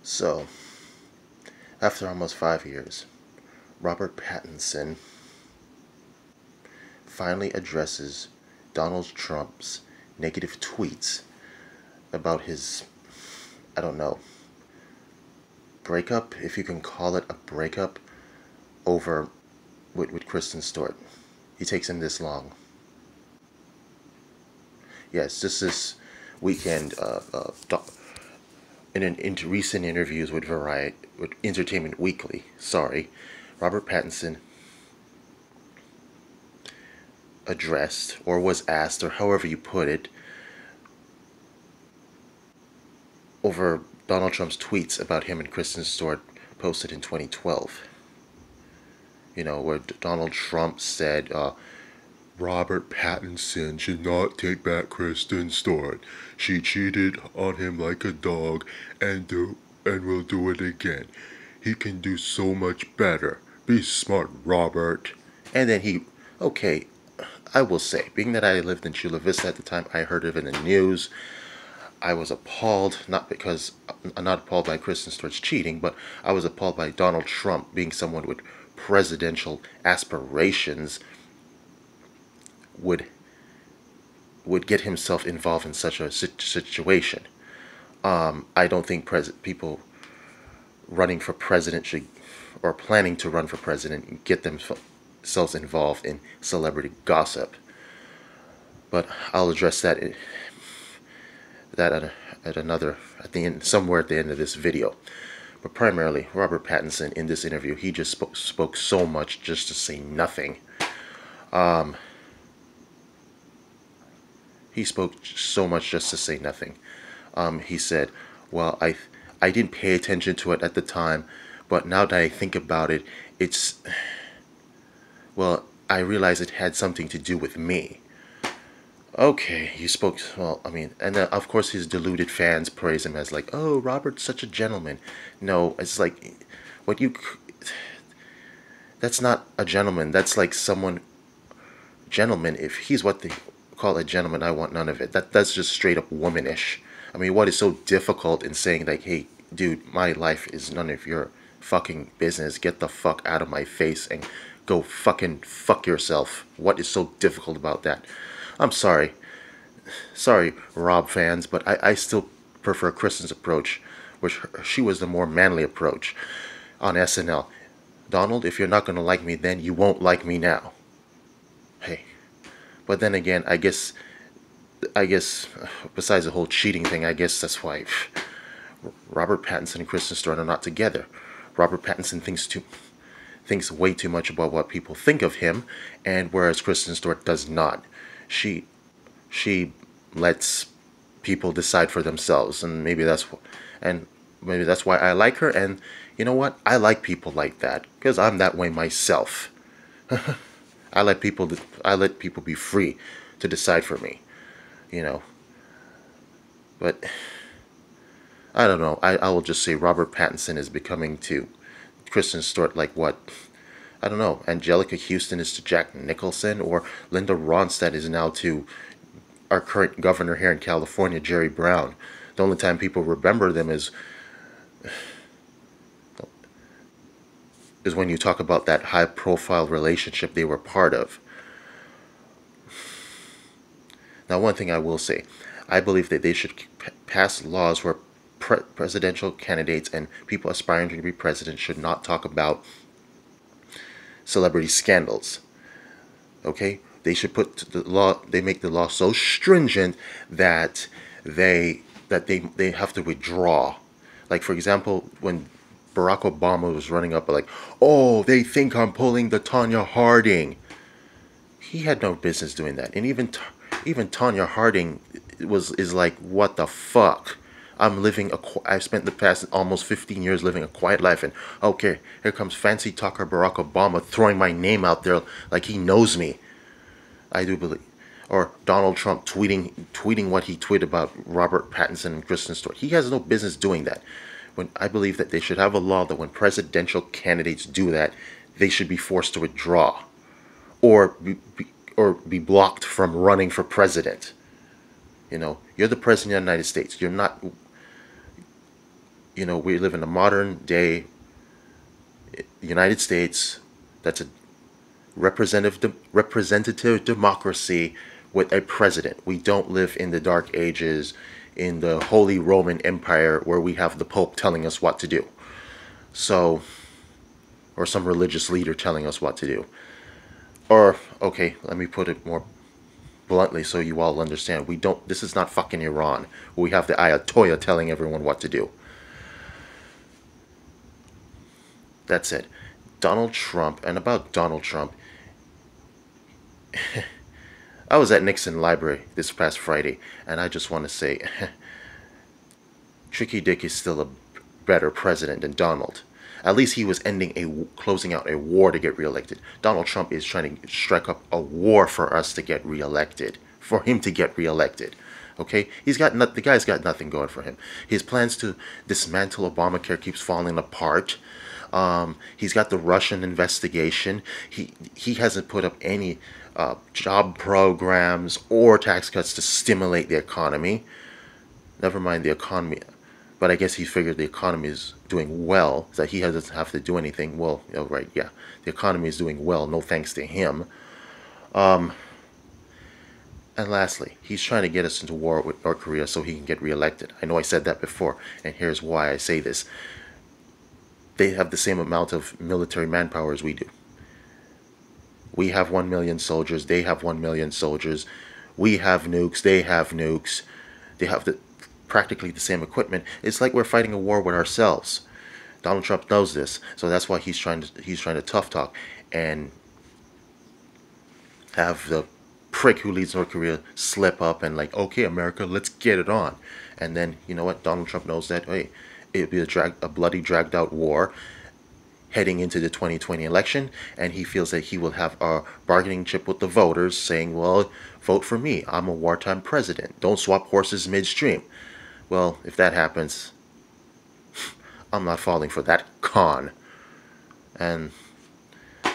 So, after almost 5 years, Robert Pattinson finally addresses Donald Trump's negative tweets about his, I don't know, breakup, if you can call it a breakup, over with Kristen Stewart. He takes him this long. Yes, just this weekend, in recent interviews with Variety, with Entertainment Weekly, Robert Pattinson addressed, or was asked, or however you put it, over Donald Trump's tweets about him and Kristen Stewart posted in 2012. You know, where Donald Trump said, Robert Pattinson should not take back Kristen Stewart. She cheated on him like a dog and will do it again. He can do so much better. Be smart, Robert. And then okay, I will say, being that I lived in Chula Vista at the time, I heard of it in the news. I was appalled, not appalled by Kristen Stewart's cheating, but I was appalled by Donald Trump being someone with presidential aspirations would get himself involved in such a situation. I don't think people running for president should, or planning to run for president, get themselves involved in celebrity gossip. But I'll address that somewhere at the end of this video. But primarily, Robert Pattinson, in this interview, he just spoke so much just to say nothing. He spoke so much just to say nothing. He said, well, I didn't pay attention to it at the time, but now that I think about it, I realize it had something to do with me. Okay, you spoke, well, I mean, and of course his deluded fans praise him as like, oh, Robert's such a gentleman. No, it's like, that's not a gentleman. That's like gentleman, if he's what they call a gentleman, I want none of it. That's just straight up womanish. I mean, what is so difficult in saying like, hey, dude, my life is none of your fucking business. Get the fuck out of my face and go fucking fuck yourself. What is so difficult about that? I'm sorry, Rob fans, but I still prefer Kristen's approach, which she was the more manly approach on SNL. Donald, if you're not going to like me then, you won't like me now. Hey, but then again, I guess, besides the whole cheating thing, I guess that's why Robert Pattinson and Kristen Stewart are not together. Robert Pattinson thinks way too much about what people think of him, and whereas Kristen Stewart does not. She lets people decide for themselves, and maybe that's why I like her. And you know what? I like people like that because I'm that way myself. I let people be free to decide for me, you know. But I don't know. I will just say Robert Pattinson is becoming to Kristen Stewart like what, I don't know, Angelica Houston is to Jack Nicholson, or Linda Ronstadt is now to our current governor here in California, Jerry Brown. The only time people remember them is when you talk about that high-profile relationship they were part of. Now, one thing I will say, I believe that they should pass laws where presidential candidates and people aspiring to be president should not talk about celebrity scandals. Okay, they should put the law. They make the law so stringent that they have to withdraw. Like, for example, when Barack Obama was running up, like, oh, they think I'm pulling the Tonya Harding. He had no business doing that, and even Tonya Harding is like, what the fuck? I've spent the past almost 15 years living a quiet life, and okay, here comes fancy talker Barack Obama throwing my name out there like he knows me. I do believe. Or Donald Trump tweeting what he tweeted about Robert Pattinson and Kristen Stewart. He has no business doing that. When I believe that they should have a law that when presidential candidates do that, they should be forced to withdraw, or be blocked from running for president. You know, you're the president of the United States. we live in a modern day United States that's a representative democracy with a president. We don't live in the Dark Ages, in the Holy Roman Empire, where we have the Pope telling us what to do. So, or some religious leader telling us what to do. Or, okay, let me put it more bluntly so you all understand. This is not fucking Iran. We have the Ayatollah telling everyone what to do. That's it. Donald Trump, and about Donald Trump, I was at Nixon Library this past Friday, and I just want to say, Tricky Dick is still a better president than Donald. At least he was closing out a war to get reelected. Donald Trump is trying to strike up a war for us to get reelected, for him to get reelected. Okay, the guy's got nothing going for him. His plans to dismantle Obamacare keeps falling apart. He's got the Russian investigation. He hasn't put up any job programs or tax cuts to stimulate the economy. Never mind the economy. But I guess he figured the economy is doing well, so that he doesn't have to do anything. Well, right, yeah. The economy is doing well, no thanks to him. And lastly, he's trying to get us into war with North Korea so he can get reelected. I know I said that before, and here's why I say this. They have the same amount of military manpower as we do. We have 1 million soldiers. They have 1 million soldiers. We have nukes. They have nukes. They have practically the same equipment. It's like we're fighting a war with ourselves. Donald Trump knows this, so that's why he's trying to tough talk and have the prick who leads North Korea slip up and like, okay, America, let's get it on. And then, you know what? Donald Trump knows that, hey, it'll be a bloody, dragged out war heading into the 2020 election, and he feels that he will have a bargaining chip with the voters saying, well, vote for me. I'm a wartime president. Don't swap horses midstream. Well, if that happens, I'm not falling for that con. And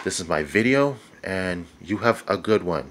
this is my video, and you have a good one.